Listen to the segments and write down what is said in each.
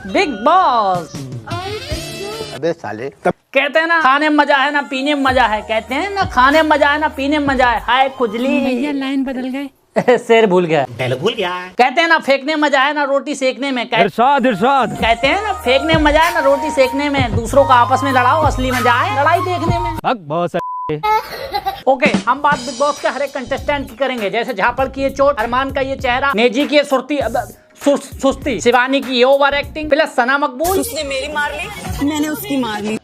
Big boss. अबे साले कहते हैं ना खाने में मजा है ना पीने में मजा है, कहते हैं ना खाने में मजा है ना पीने में मजा है। हाय खुजली, भैया लाइन बदल गए। शेर भूल गया। भूल गया। कहते हैं ना फेंकने में मजा है ना रोटी सेकने में। इरशाद इरशाद। कहते हैं ना फेंकने में मजा है ना रोटी सेकने में। दूसरों का आपस में लड़ाओ, असली मजा है लड़ाई देखने में। बहुत ओके, हम बात बिग बॉस के हर एक कंटेस्टेंट की करेंगे। जैसे झापड़ की ये चोट, अरमान का ये चेहरा, नेजी की ये सुस्ती, शिवानी की ये ओवर एक्टिंग, प्लस सना मकबूल, उसने मेरी मार ली, मैंने उसकी मार ली,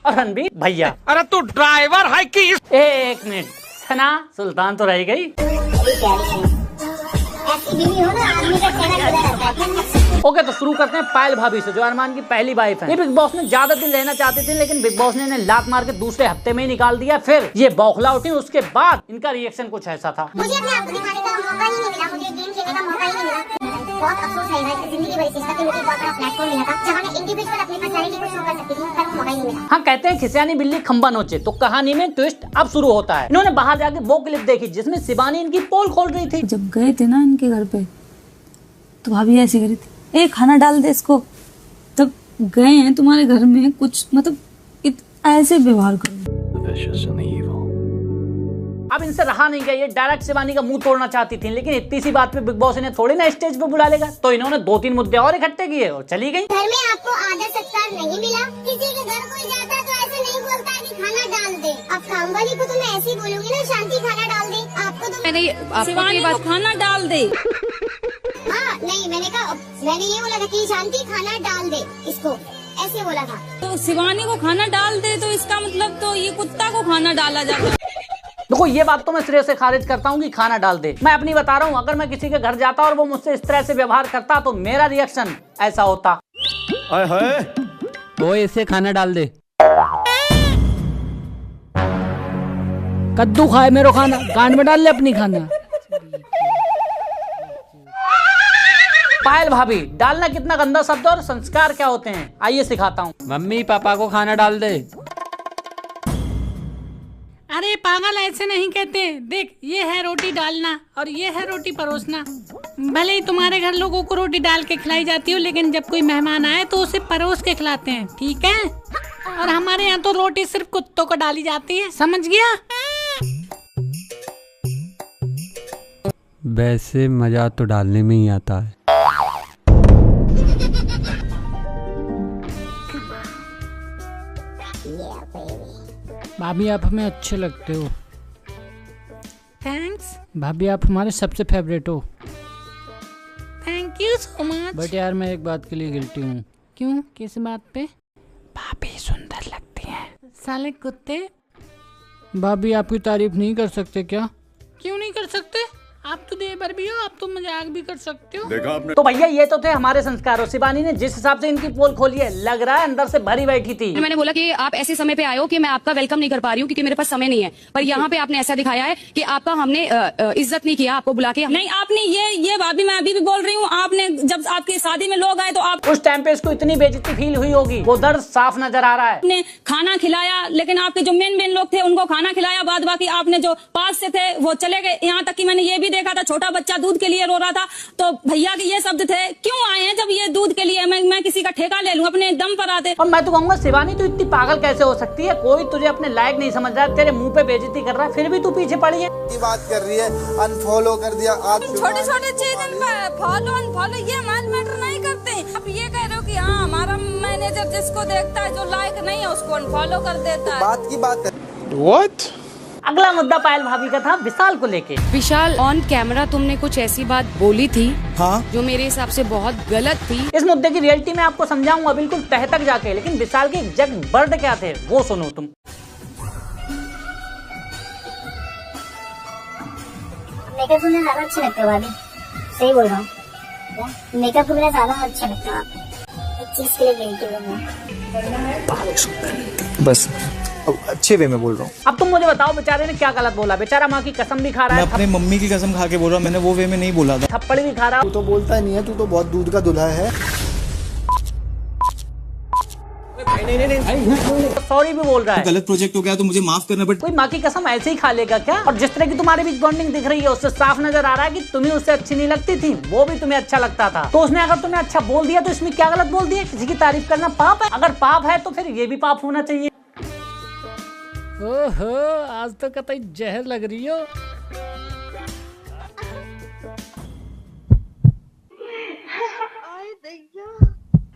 और रणबीर भैया। अरे तू ड्राइवर है कि? एक मिनट, सना सुल्तान तो रह गई। ओके, तो शुरू करते हैं पायल भाभी से, जो अरमान की पहली वाइफ है। ये बिग बॉस में ज्यादा दिन रहना चाहते थे, लेकिन बिग बॉस ने इन्हें लात मार के दूसरे हफ्ते में ही निकाल दिया। फिर ये बौखला उठी, उसके बाद इनका रिएक्शन कुछ ऐसा था। मुझे अपने आप को दिखाने का मौका ही नहीं मिला, मुझे गेम खेलने का मौका ही नहीं मिला। बहुत अफसोस है भाई, जिंदगी भर चेष्टा की, मुझे बहुत बड़ा प्लेटफॉर्म मिला था जहां मैं इंडिविजुअल अपनी पर्सनालिटी को शो कर सकती थी, पर मौका ही नहीं मिला। हाँ, कहते हैं खिसियानी बिल्ली खंबा नोचे, तो कहानी में ट्विस्ट अब शुरू होता है। इन्होंने बाहर जाके वो क्लिप देखी जिसमें शिवानी इनकी पोल खोल रही थी। जब गए थे ना इनके घर पे, तो भाभी ऐसी करी थी, ए खाना डाल दे इसको। तब गए हैं तुम्हारे घर में, कुछ मतलब ऐसे व्यवहार करो। अब इनसे रहा नहीं गया, ये डायरेक्ट शिवानी का मुंह तोड़ना चाहती थी, लेकिन इतनी सी बात पे बिग बॉस इन्हें थोड़ी ना स्टेज पे बुला लेगा। तो इन्होंने 2-3 मुद्दे और इकट्ठे किए और चली गई। घर में आपको आदर सत्कार नहीं मिला, किसी के घर कोई जाता तो ऐसे नहीं बोलता कि खाना डाल दे। अब काम वाली को तो मैं ऐसे ही बोलूंगी ना, शांति खाना डाल दे। आपको तो शिवानी को खाना डाल दे। हाँ नहीं, मैंने ये बोला था कि शांति खाना डाल दे, इसको ऐसे बोला था। तो शिवानी को खाना डाल दे, तो इसका मतलब तो ये कुत्ता को खाना डाला जाता। देखो, ये बात तो मैं सिरे से खारिज करता हूँ कि खाना डाल दे। मैं अपनी बता रहा हूँ, अगर मैं किसी के घर जाता और वो मुझसे इस तरह से व्यवहार करता तो मेरा रिएक्शन ऐसा होता। वो इसे खाना डाल दे। कद्दू खाए मेरो खाना, कान में डाल ले अपनी खाना। पायल भाभी, डालना कितना गंदा शब्द और संस्कार क्या होते हैं, आइए सिखाता हूँ। मम्मी पापा को खाना डाल दे। अरे पागल, ऐसे नहीं कहते। देख, ये है रोटी डालना और ये है रोटी परोसना। भले ही तुम्हारे घर लोगों को रोटी डाल के खिलाई जाती हो, लेकिन जब कोई मेहमान आए तो उसे परोस के खिलाते हैं, ठीक है? और हमारे यहाँ तो रोटी सिर्फ कुत्तों को डाली जाती है, समझ गया? वैसे मजा तो डालने में ही आता है। भाभी आप हमें अच्छे लगते हो। थैंक्स। भाभी आप हमारे सबसे फेवरेट हो। Thank you so much. But यार मैं एक बात के लिए गिल्टी हूँ। क्यों, किस बात पे? भाभी सुंदर लगती है। साले कुत्ते। भाभी आपकी तारीफ नहीं कर सकते क्या? क्यों नहीं कर सकते? आप तो देवर भी हो, आप तो मजाक भी कर सकते हो। देखा आपने? तो भैया ये तो थे हमारे संस्कार। और शिवानी ने जिस हिसाब से इनकी पोल खोली है, लग रहा है अंदर से भरी बैठी थी। मैंने बोला कि आप ऐसे समय पे आए हो कि मैं आपका वेलकम नहीं कर पा रही हूँ क्योंकि मेरे पास समय नहीं है, पर यहाँ पे आपने ऐसा दिखाया है कि आपका हमने इज्जत नहीं किया, आपको बुला के नहीं। आपने ये भाभी, मैं अभी भी बोल रही हूँ, आपने जब आपकी शादी में लोग आए तो आप उस टाइम पे इसको इतनी बेइज्जती फील हुई होगी, वो दर्द साफ नजर आ रहा है। आपने खाना खिलाया, लेकिन आपके जो मेन लोग थे उनको खाना खिलाया, बाद बाकी आपने जो पास से थे वो चले गए। यहाँ तक कि मैंने ये भी देखा था, छोटा बच्चा दूध के लिए रो रहा था, तो भैया के ये शब्द थे, क्यों आए हैं जब ये दूध के लिए? मैं किसी का ठेका ले लूं, अपने दम पर आते। और मैं तो कहूँगा शिवानी तो इतनी पागल कैसे हो सकती है? कोई तुझे अपने लायक नहीं समझ रहा है, तेरे मुंह पे बेइज्जती कर रहा है, फिर भी तू पीछे पड़ी है। बात कर रही है, अनफॉलो कर दिया। आप छोटे छोटे चीज फॉलो अनफॉलो ये हमारे मैटर नहीं करते। आप ये कह रहे हो कि हाँ हमारा मैनेजर जिसको देखता है, जो लायक नहीं है उसको अनफॉलो कर देता है। बात की बात है। What? अगला मुद्दा पायल भाभी का था विशाल को लेके। विशाल, ऑन कैमरा तुमने कुछ ऐसी बात बोली थी हाँ, जो मेरे हिसाब से बहुत गलत थी। इस मुद्दे की रियलिटी में आपको समझाऊंगा बिल्कुल तह तक जाके, लेकिन विशाल के एग्जैक्ट वर्ड क्या थे वो सुनो तुम। मेकअप को ज्यादा अच्छे लगते हो भाभी, सही बोल रहा हूँ। मेकअप को ज्यादा अच्छे लगते हो आप। एक चीज के लिए गिल्टी हूँ मैं। बस अच्छे वे में बोल रहा हूँ। अब तुम मुझे बताओ, बेचारे ने क्या गलत बोला? बेचारा माँ की कसम भी खा रहा मैं है, अपने मम्मी की कसम खा के बोल रहा हूँ, मैंने वो वे में नहीं बोला था। थप्पड़ भी खा रहा। तू तो बोलता नहीं है, तू तो बहुत दूध का दूल्हा है। सॉरी भी बोल रहा है। गलत प्रोजेक्ट हो गया तो मुझे माफ करना, बट कोई माँ की कसम ऐसे ही खा लेगा क्या? और जिस तरह की तुम्हारे बीच बॉन्डिंग दिख रही है उससे साफ नजर आ रहा है कि तुम्हें उससे अच्छी नहीं लगती थी, वो भी तुम्हें अच्छा लगता था। तो उसने अगर तुम्हें अच्छा बोल दिया तो इसमें क्या गलत बोल दिया? किसी की तारीफ करना पाप है? अगर पाप है तो फिर ये भी पाप होना चाहिए। ओहो, आज तो कतई जहर लग रही हो।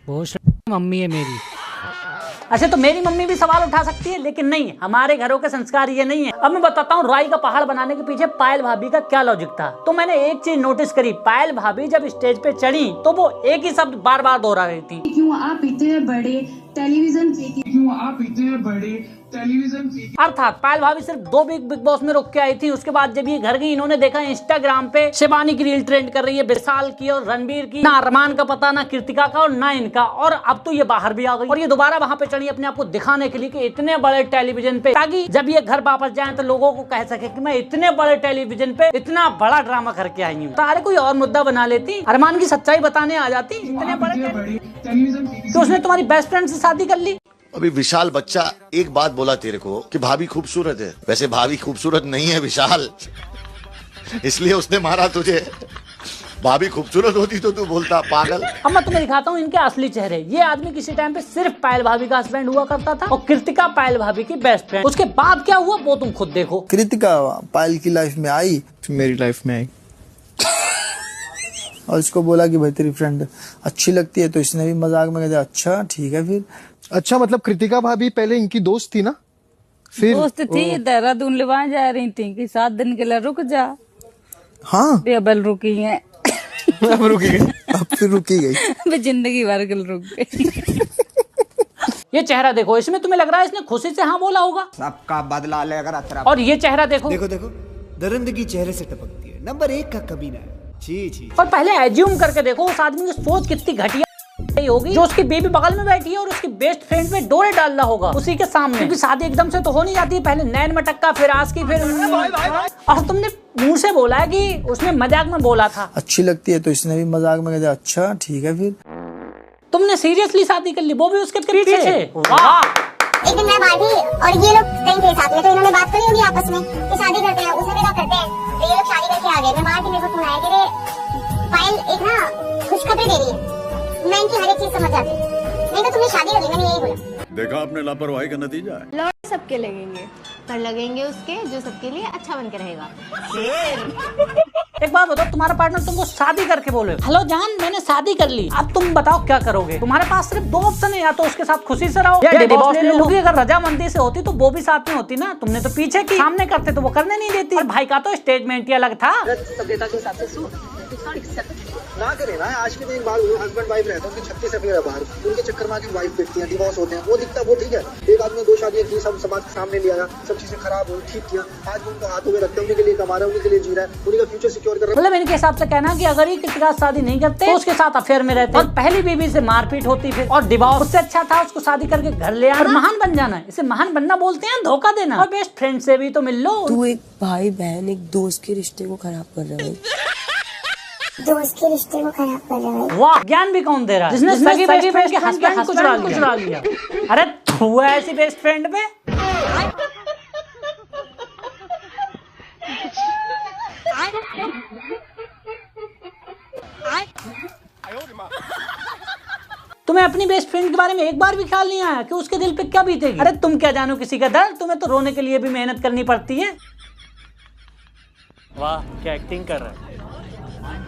बहुत मम्मी है मेरी। अच्छा तो मेरी मम्मी भी सवाल उठा सकती है, लेकिन नहीं, हमारे घरों के संस्कार ये नहीं है। अब मैं बताता हूँ राई का पहाड़ बनाने के पीछे पायल भाभी का क्या लॉजिक था। तो मैंने एक चीज नोटिस करी, पायल भाभी जब स्टेज पे चढ़ी तो वो एक ही शब्द बार बार दोहरा रही थी, क्यों आप इतने बड़े टेलीविजन अर्थात पायल भाभी सिर्फ 2 बिग बॉस में रुक के आई थी। उसके बाद जब ये घर गई इन्होंने देखा इंस्टाग्राम पे शिवानी की रील ट्रेंड कर रही है, विशाल की और रणबीर की, ना अरमान का पता, ना कृतिका का और ना इनका। और अब तो ये बाहर भी आ गई और ये दोबारा वहां पे चढ़ी अपने आप को दिखाने के लिए कि इतने बड़े टेलीविजन पे, ताकि जब ये घर वापस जाए तो लोगों को कह सके कि मैं इतने बड़े टेलीविजन पे इतना बड़ा ड्रामा करके आई हूँ। तारे कोई और मुद्दा बना लेती, अरमान की सच्चाई बताने आ जाती। इतने बड़े तो उसने तुम्हारी बेस्ट फ्रेंड से शादी कर ली। अभी विशाल बच्चा एक बात बोला तेरे को कि भाभी खूबसूरत है, वैसे भाभी खूबसूरत नहीं है विशाल, इसलिए उसने मारा तुझे। भाभी खूबसूरत होती तो तू बोलता पागल। अब मैं तुम्हें दिखाता हूँ इनके असली चेहरे। ये आदमी किसी टाइम पे सिर्फ पायल भाभी का हस्बैंड हुआ करता था और कृतिका पायल भाभी की बेस्ट फ्रेंड। उसके बाद क्या हुआ वो तुम खुद देखो। कृतिका पायल की लाइफ में आई, मेरी लाइफ में आई और उसको बोला कि भाई तेरी फ्रेंड अच्छी लगती है, तो इसने भी मजाक में कहते अच्छा ठीक है फिर। अच्छा मतलब कृतिका भाभी पहले इनकी दोस्त थी ना? फिर दोस्त थी, देहरादून लेवाए जा रही थी कि 7 दिन के लिए रुक जा। हाँ अब रुकी है। अब रुकी गई, अब फिर रुकी गई, जिंदगी भर के रुक गई। ये चेहरा देखो, इसमें तुम्हें लग रहा है इसने खुशी से हाँ बोला होगा। सबका बदला लेकर अतरा। और ये चेहरा देखो, देखो देखो दरिंदगी चेहरे से टपकती है, नंबर 1 का कमीना है। छी छी। और पहले एज्यूम करके देखो उस आदमी की सोच कितनी घटिया होगी जो उसकी बेबी बगल में बैठी है और उसकी बेस्ट फ्रेंड पे डोरे डाल रहा होगा उसी के सामने। क्योंकि शादी एकदम से तो हो नहीं जाती, पहले नैन मटक्का, फिर आस्की, फिर और तुमने मुंह से बोला है कि उसने मजाक में बोला था अच्छी लगती है, तो इसने भी मजाक में कहते अच्छा ठीक है फिर। तुमने सीरियसली शादी कर ली, वो भी उसके पीछे। वाह। एक दिन मैं बाहर थी और ये लोग कहीं थे साथ में, तो इन्होंने बात करी होगी आपस में कि शादी करते हैं। उसने कहा करते हैं, तो ये लोग शादी करके आ गए। मैं बाहर थी, मेरे को फोन आया कि रे पायल एक ना खुशखबरी दे रही है। मैं इनकी हर एक चीज समझ जाती हूँ। नहीं तो तुमने शादी कर ली, मैंने यही बोला। देखा आपने लापरवाही का नतीजा है। लौट सबके लगेंगे पर लगेंगे उसके जो सबके लिए अच्छा बन के रहेगा। एक बात बताओ, तुम्हारा पार्टनर तुमको शादी करके बोले हेलो जान मैंने शादी कर ली, अब तुम बताओ क्या करोगे? तुम्हारे पास सिर्फ 2 ऑप्शन है, या तो उसके साथ खुशी से रहो या डिवोर्स ले लो। अगर रजामंदी से होती तो वो भी साथ में होती ना, तुमने तो पीछे की, सामने करते तो वो करने नहीं देती। और भाई का तो स्टेटमेंट ही अलग था। ना करे ना, आज के दिन बाहर हस्बैंड वाइफ रहता है, उनकी 36 अफेयर है बाहर, उनके चक्कर में आके वाइफ बेचती है, डिवोर्स होते हैं, वो दिखता वो ठीक है। एक आदमी 2 शादियां की, सब समाज के सामने ले आया, सब चीजें खराब हो ठीक किया, आज उनको हाथों में रखते हैं, उन्हीं के लिए कमा रहा है, उन्हीं के लिए जी रहा है, उन्हीं का फ्यूचर सिक्योर कर रहा है। मतलब इनके हिसाब से कहना कि अगर ये किसी का शादी नहीं करते तो उसके साथ अफेयर में रहते और पहली बीवी से मारपीट होती, फिर और डिवोर्स। उससे अच्छा था उसको शादी करके घर ले आना और महान बन जाना। इसे महान बनना बोलते हैं, धोखा देना। और बेस्ट फ्रेंड से भी तो मिल लो। तू एक भाई बहन एक दोस्त के रिश्ते को खराब कर रहा है। दोस्त के रिश्ते को खराब कर रहा है। वाह, ज्ञान भी कौन दे रहा है? जिसने सगी बेस्ट फ्रेंड के हस्बैंड को चुरा लिया। अरे तू है ऐसी बेस्ट फ्रेंड पे। तुम्हें अपनी बेस्ट फ्रेंड के बारे में एक बार भी ख्याल नहीं आया कि उसके दिल पे क्या बीतेगी? अरे तुम क्या जानो किसी का दर्द, तुम्हें तो रोने के लिए भी मेहनत करनी पड़ती है। वाह क्या एक्टिंग कर रहा है,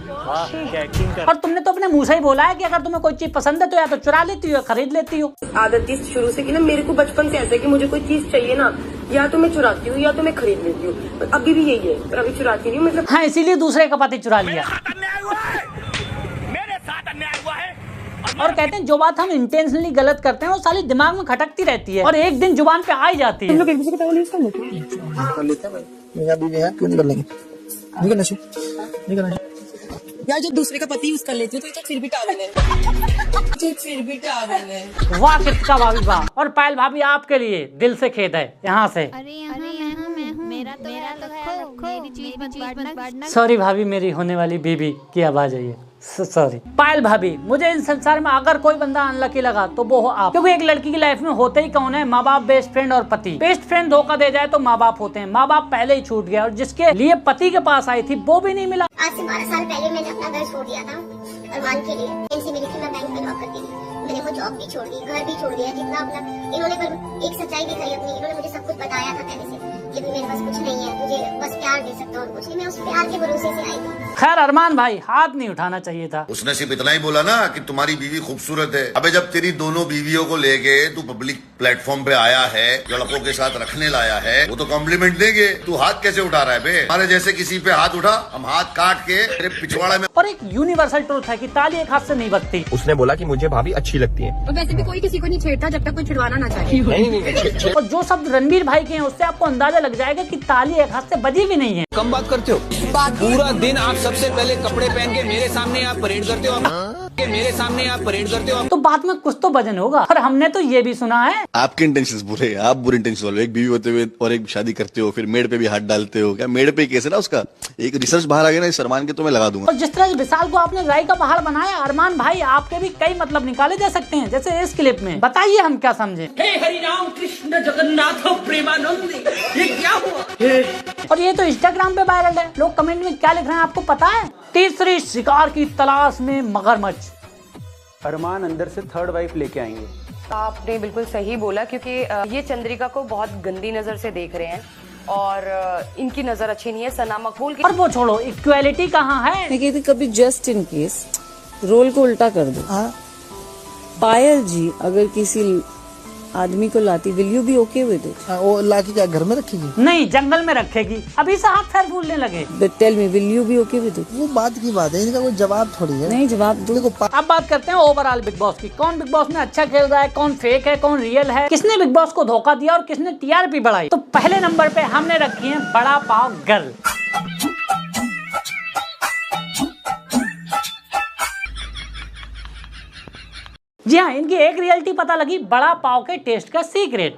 वाह क्या एक्टिंग कर। और तुमने तो अपने मुंह से ही बोला है कि अगर तुम्हें कोई चीज पसंद है तो या तो चुरा लेती हो या खरीद लेती हो। आदत इस शुरू से कि ना मेरे को बचपन से ऐसा है कि मुझे कोई चीज चाहिए ना, या तो मैं चुराती हूँ या तो मैं खरीद लेती हूँ। अभी भी यही है, पर अभी चुराती नहीं मतलब। हाँ इसीलिए दूसरे का पति चुरा लिया। और कहते हैं जो बात हम इंटेंशनली गलत करते हैं वो साली दिमाग में खटकती रहती है और एक दिन जुबान पे आ ही जाती है। हम लोग एक दूसरे का कर लेते हैं भाई, मेरा बीवी है क्यों नहीं कर लेंगे? नहीं करना चाहिए यार, जब दूसरे का पति यूज कर लेती हो तो फिर भी टागल है, फिर भी टागल है। वाह कृतिका भाभी वाह। और पायल भाभी आपके लिए दिल से खेद है यहाँ से। सॉरी भाभी, मेरी होने वाली बीबी की आवाज है ये। सॉरी पायल भाभी, मुझे इस संसार में अगर कोई बंदा अनलकी लगा तो वो हो आप, क्योंकि एक लड़की की लाइफ में होते ही कौन है, माँ बाप, बेस्ट फ्रेंड और पति। बेस्ट फ्रेंड धोखा दे जाए तो माँ बाप होते हैं, माँ बाप पहले ही छूट गया, और जिसके लिए पति के पास आई थी वो भी नहीं मिला। आज से 12 साल पहले मैंने अपना घर छोड़ दिया था अरमान के लिए। इनसे मिली थी, मैं बैंक में जॉब करती थी, मैंने वो जॉब भी छोड़ दी, घर भी छोड़ दिया, जितना अपना इन्होंने पर एक सच्चाई दिखाई अपनी। इन्होंने मुझे सब कुछ बताया था पहले से कि मेरे पास कुछ नहीं है, तुझे बस प्यार दे सकता हूँ, कुछ नहीं। मैं उस प्यार के भरोसे से आई थी। खैर अरमान भाई, हाथ नहीं उठाना चाहिए था। उसने सिर्फ इतना ही बोला ना कि तुम्हारी बीवी खूबसूरत है। अबे जब तेरी दोनों बीवियों को लेके तू पब्लिक प्लेटफॉर्म पे आया है, लड़कों के साथ रखने लाया है, वो तो कॉम्प्लीमेंट देंगे। तू हाथ कैसे उठा रहा है बे? हमारे जैसे किसी पे हाथ उठा, हम हाथ काट के तेरे पिछवाड़े में। और एक यूनिवर्सल ट्रूथ है कि ताली एक हाथ से नहीं बजती। उसने बोला कि मुझे भाभी अच्छी लगती है। और वैसे भी कोई किसी को नहीं छेड़ता जब तक कोई छुड़वाना ना चाहे। नहीं। और जो शब्द रणबीर भाई के हैं उससे आपको अंदाजा लग जाएगा कि ताली एक हाथ से बजी भी नहीं है। कम बात करते हो, पूरा दिन आप सबसे पहले कपड़े पहन के मेरे सामने आप परेड करते हो, मेरे सामने आप परेड करते हो, तो बात में कुछ तो वजन होगा। और हमने तो ये भी सुना है आपके इंटेंशंस बुरे हैं, आप बुरे इंटेंशन वाले। एक बीवी होते हुए और एक शादी करते हो, फिर मेड पे भी हाथ डालते हो। क्या मेड पे केस है ना उसका? एक रिसर्च बाहर आ गया ना इस अरमान के, तो मैं लगा दूंगा। और जिस तरह विशाल को आपने राय का पहाड़ बनाया, अरमान भाई आपके भी कई मतलब निकाले जा सकते हैं, जैसे इस क्लिप में। बताइए हम क्या समझे। हे हरि राम कृष्ण जगन्नाथ प्रेमानंद, ये क्या हुआ? और ये तो इंस्टाग्राम पे वायरल है। लोग कमेंट में क्या लिख रहे हैं आपको पता है? तीसरी शिकार की तलाश में मगरमच्छ। अरमान अंदर से थर्ड वाइफ लेके आएंगे। आपने बिल्कुल सही बोला, क्योंकि ये चंद्रिका को बहुत गंदी नजर से देख रहे हैं और इनकी नजर अच्छी नहीं है। सना मकबूल की। और वो छोड़ो, इक्वालिटी कहाँ है? मैं कहती कभी जस्ट इन केस रोल को उल्टा कर दो। पायल जी अगर किसी आदमी को लाती, will you be okay with it? वो लाके क्या घर में रखेगी? नहीं, जंगल में रखेगी। अभी से हाथ पैर फूलने लगे। Tell me, will you be okay with it? वो बात की बात है, इनका कोई जवाब थोड़ी है। नहीं जवाब दो। अब बात करते हैं ओवरऑल बिग बॉस की। कौन बिग बॉस में अच्छा खेल रहा है, कौन फेक है, कौन रियल है, किसने बिग बॉस को धोखा दिया और किसने टीआरपी बढ़ाई? तो पहले नंबर पे हमने रखी है बड़ा पाव गर्ल। जी हाँ, इनकी एक रियलिटी पता लगी, बड़ा पाव के टेस्ट का सीक्रेट।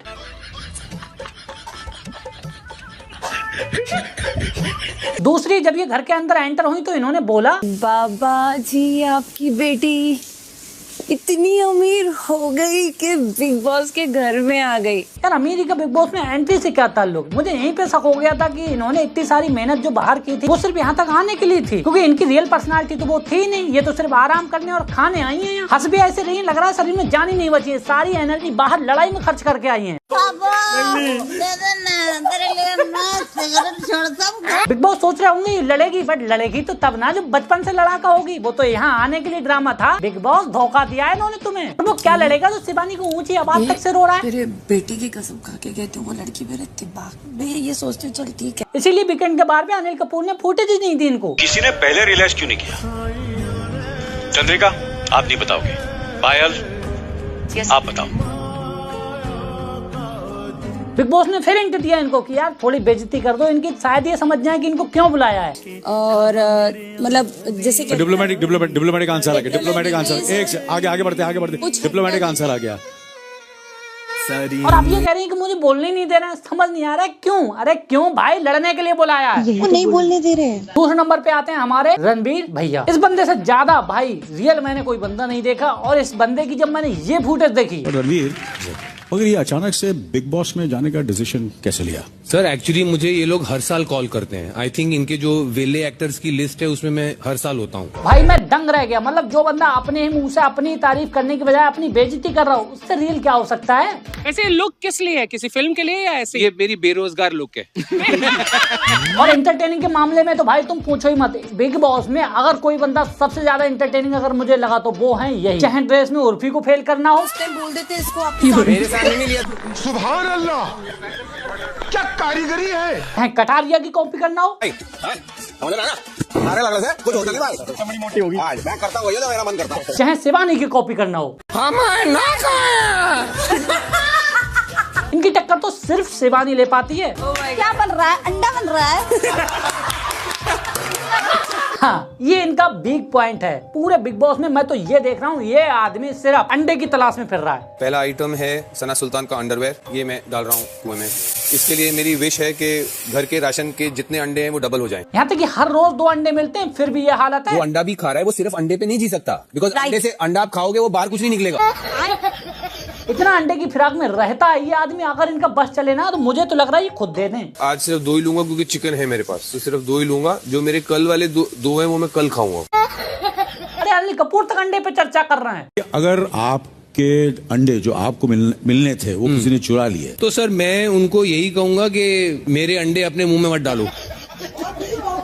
दूसरी, जब ये घर के अंदर एंटर हुई तो इन्होंने बोला, बाबा जी आपकी बेटी इतनी अमीर हो गई कि बिग बॉस के घर में आ गई। यार अमीरी का बिग बॉस में एंट्री से क्या ताल्लुक? मुझे यहीं पे शक हो गया था कि इन्होंने इतनी सारी मेहनत जो बाहर की थी वो सिर्फ यहाँ तक आने के लिए थी, क्योंकि इनकी रियल पर्सनालिटी तो वो थी नहीं। ये तो सिर्फ आराम करने और खाने आई हैं। हंस भी ऐसे रही, लग रहा है शरीर में जान ही नहीं बची है। सारी एनर्जी बाहर लड़ाई में खर्च करके आई है। बिग बॉस सोच रहे होंगे ये लड़ेगी, बट लड़ेगी तो तब ना जब बचपन से लड़ाका होगी। वो तो यहाँ आने के लिए ड्रामा था। बिग बॉस धोखा दिया है इन्होंने तुम्हें। तो वो क्या लड़ेगा जो शिवानी को ऊंची आवाज तक से रो रहा है? मेरे बेटी की कसम खा के कहती हूँ वो लड़की मेरे दिमाग में ये सोचती हूँ चल ठीक है। इसीलिए वीकेंड के बार में अनिल कपूर ने फुटेज ही नहीं दी इनको। किसी ने पहले रियलाइज क्यों नहीं किया? चंद्रिका आप नहीं बताओगे, पायल आप बताओ। बिग बॉस ने फिर हिंट दिया इनको कि यार थोड़ी बेइज्जती कर दो इनकी, शायद ये समझ जाए कि इनको क्यों बुलाया है। और मतलब जैसे कि डिप्लोमेटिक आंसर आ गया। डिप्लोमेटिक आंसर, एक से आगे बढ़ते डिप्लोमेटिक आंसर आ गया। और आप ये कह रही हैं कि मुझे बोलने नहीं दे रहे हैं, समझ नहीं आ रहा है क्यों? अरे क्यों भाई, लड़ने के लिए बुलाया है, वो नहीं बोलने दे रहे। दूसरे नंबर पे आते हैं हमारे रणबीर भैया। इस बंदे से ज्यादा भाई रियल मैंने कोई बंदा नहीं देखा। और इस बंदे की जब मैंने ये फुटेज देखी, रणबीर मगर ये अचानक से बिग बॉस में जाने का डिसीजन कैसे लिया? सर एक्चुअली मुझे ये लोग हर साल कॉल करते हैं। आई थिंक इनके जो वेले एक्टर्स की लिस्ट है उसमें मैं हर साल होता हूँ। भाई मैं दंग रह गया। मतलब जो बंदा अपने ही मुंह से अपनी तारीफ करने की बजाय अपनी बेइज्जती कर रहा हो, उससे रियल क्या हो सकता है? ऐसे लुक किस लिए है? किसी फिल्म के लिए या ऐसे? ये मेरी बेरोजगार लुक है। और एंटरटेनिंग के मामले में तो भाई तुम पूछो ही मत। बिग बॉस में अगर कोई बंदा सबसे ज्यादा एंटरटेनिंग अगर मुझे लगा तो वो है यही। चाहे ड्रेस में उर्फी को फेल करना हो, बोल देते इसको आप सुभान अल्लाह, क्या कारीगरी है। कटारिया की कॉपी करना हो, मोटी होगी मैं करता हूँ, मेरा मन करता है। चाहे शिवानी की कॉपी करना हो, इनकी टक्कर तो सिर्फ शिवानी ले पाती है। क्या बन रहा है? अंडा बन रहा है। हाँ, ये इनका वीक पॉइंट है पूरे बिग बॉस में। मैं तो ये देख रहा हूँ, ये आदमी सिर्फ अंडे की तलाश में फिर रहा है। पहला आइटम है सना सुल्तान का अंडरवेयर, ये मैं डाल रहा हूँ कुएं में। इसके लिए मेरी विश है कि घर के राशन के जितने अंडे हैं वो डबल हो जाएं। यहाँ तक कि हर रोज 2 अंडे मिलते हैं, फिर भी ये हालत है। वो अंडा भी खा रहा है, वो सिर्फ अंडे पे नहीं जी सकता, बिकॉज अंडे से अंडा आप खाओगे वो बाहर कुछ नहीं निकलेगा। इतना अंडे की फिराक में रहता है ये आदमी। अगर इनका बस चले ना तो मुझे तो लग रहा है ये खुद दे दें। आज सिर्फ 2 ही लूंगा क्योंकि चिकन है मेरे पास, तो सिर्फ 2 ही लूंगा। जो मेरे कल वाले 2 हैं वो मैं कल खाऊंगा। अरे अनिल कपूर तक अंडे पे चर्चा कर रहे हैं। अगर आपके अंडे जो आपको मिलने थे वो किसी ने चुरा लिए, तो सर मैं उनको यही कहूंगा कि मेरे अंडे अपने मुंह में मत डालो।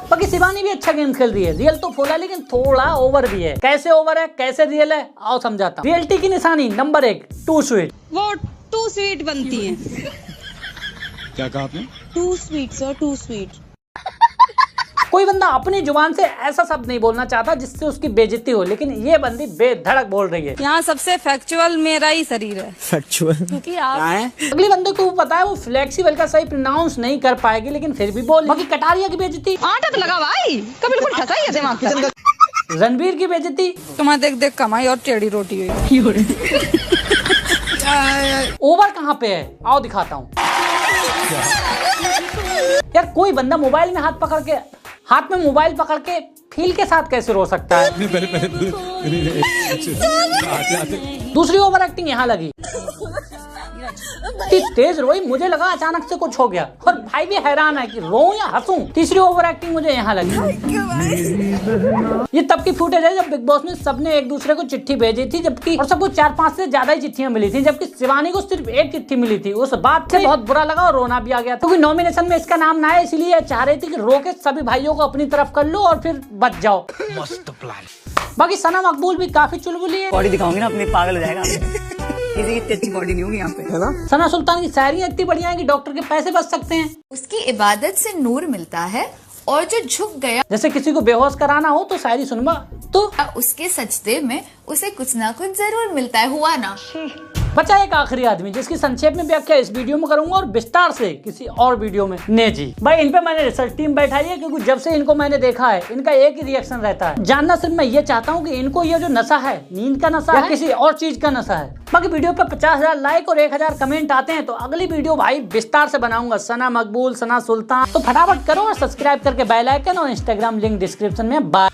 बाकी शिवानी भी अच्छा गेम खेल रही है। रियल तो फुल है लेकिन थोड़ा ओवर भी है। कैसे ओवर है कैसे रियल है आओ समझाता हूँ। रियलिटी की निशानी नंबर 1 टू स्वीट। वो टू स्वीट बनती है। क्या कहा आपने? Too sweet sir, too sweet. कोई बंदा अपनी जुबान से ऐसा शब्द नहीं बोलना चाहता जिससे उसकी बेइज्जती हो, लेकिन ये बंदी बेधड़क बोल रही है। यहाँ सबसे फैक्चुअल मेरा ही शरीर है। फैक्चुअल क्योंकि आप अगली बंदे को पता है वो फ्लेक्सिबल का सही प्रोनाउंस नहीं कर पाएगी, लेकिन फिर भी बोल। बाकी कटारिया की बेइज्जती, आटा तो लगा भाई, कभी बिल्कुल फंसा ही है दिमाग पे। रणवीर की बेइज्जती, तुम्हारा देख देख कमाई और टेढ़ी रोटी हुई। ओवर कहाँ पे है आओ दिखाता हूँ। यार कोई बंदा मोबाइल में हाथ में मोबाइल पकड़ के फील के साथ कैसे रो सकता है। दूसरी ओवर एक्टिंग यहाँ लगी, तेज रोई, मुझे लगा अचानक से कुछ हो गया और भाई भी हैरान है कि रोऊं या हंसूं। तीसरी ओवर एक्टिंग मुझे यहाँ लगी। ये तब की फुटेज है जब बिग बॉस में सबने एक दूसरे को चिट्ठी भेजी थी, जबकि और सबको 4-5 से ज्यादा ही चिट्ठियां मिली थी, जबकि शिवानी को सिर्फ 1 चिट्ठी मिली थी। उस बात से बहुत बुरा लगा और रोना भी आ गया, क्योंकि नॉमिनेशन में इसका नाम ना है, इसलिए चाह रही थी कि रो के सभी भाइयों को अपनी तरफ कर लो और फिर बच जाओ। मस्त प्लान। बाकी सना मकबूल भी काफी चुलबुली है। बॉडी दिखाऊंगी ना अपनी, पागल हो जाएगा। किसी की इतनी अच्छी बॉडी नहीं होगी यहाँ पे, है ना। सना सुल्तान की शायरियां इतनी बढ़िया है कि डॉक्टर के पैसे बच सकते हैं। उसकी इबादत से नूर मिलता है और जो झुक गया, जैसे किसी को बेहोश कराना हो तो शायरी सुनवा तो उसके सजदे में उसे कुछ ना कुछ जरूर मिलता है। हुआ ना। बचा एक आखिरी आदमी जिसकी संक्षेप में व्याख्या इस वीडियो में करूंगा और विस्तार से किसी और वीडियो में। नेजी भाई, इन पे मैंने रिसर्च टीम बैठाई है, क्योंकि जब से इनको मैंने देखा है इनका एक ही रिएक्शन रहता है। जानना सिर्फ मैं ये चाहता हूँ कि इनको ये जो नशा है, नींद का नशा है, किसी और चीज का नशा है। बाकी वीडियो पे 50,000 लाइक और 1,000 कमेंट आते हैं तो अगली वीडियो भाई विस्तार से बनाऊंगा सना मकबूल, सना सुल्तान। तो फटाफट करो और सब्सक्राइब करके बेल आइकन और इंस्टाग्राम लिंक डिस्क्रिप्शन में। बाय।